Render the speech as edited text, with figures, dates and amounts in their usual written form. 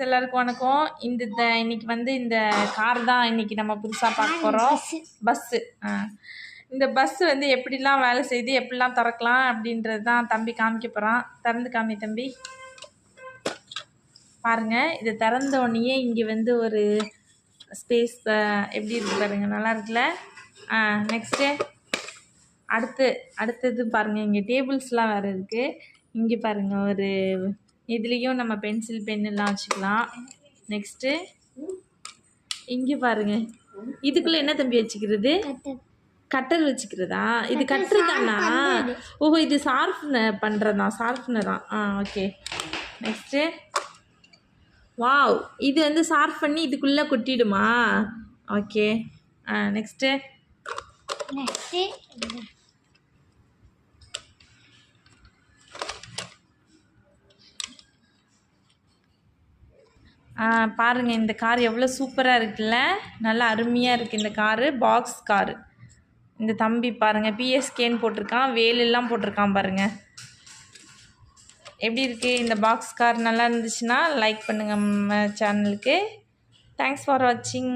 எல்லாருக்கும் வணக்கம். இன்னைக்கு வந்து இந்த கார் தான் இன்னைக்கு நம்ம புதுசாக பார்க்க போகிறோம். பஸ்ஸு. இந்த பஸ்ஸு வந்து எப்படிலாம் வேலை செய்யுது, எப்படிலாம் திறக்கலாம் அப்படின்றது தான் தம்பி காமிக்க போகிறான். திறந்து காமி தம்பி. பாருங்கள், இது திறந்த உடனேயே இங்கே வந்து ஒரு ஸ்பேஸ் எப்படி இருக்குது பாருங்கள், நல்லா இருக்குல்ல. நெக்ஸ்ட்டு அடுத்தது பாருங்கள், இங்கே டேபிள்ஸ்லாம் வேறு இருக்குது. இங்கே பாருங்கள், ஒரு இதுலேயும் நம்ம பென்சில் பென்னெல்லாம் வச்சுக்கலாம். நெக்ஸ்ட்டு இங்கே பாருங்கள், இதுக்குள்ளே என்ன தம்பி வச்சுக்கிறது? கட்டர் வச்சுக்கிறதா? இது கட்டர் தானா? ஓஹோ, இது ஷார்ப்னர் பண்ணுறதா? ஷார்ப்னரா? ஓகே. நெக்ஸ்ட்டு வாவ், இது வந்து ஷார்ப் பண்ணி இதுக்குள்ளே கொட்டிடுமா? ஓகே. நெக்ஸ்ட்டு பாருங்கள், இந்த கார் எவ்வளோ சூப்பராக இருக்குல்ல, நல்லா அருமையாக இருக்குது இந்த காரு. Box car. இந்த தம்பி பாருங்கள், பிஎஸ்கேன்னு போட்டிருக்கான், வேலெல்லாம் போட்டிருக்கான் பாருங்கள். எப்படி இருக்குது இந்த பாக்ஸ் கார்? நல்லா இருந்துச்சுன்னா லைக் பண்ணுங்கள் நம்ம சேனலுக்கு. தேங்க்ஸ் ஃபார் வாட்சிங்.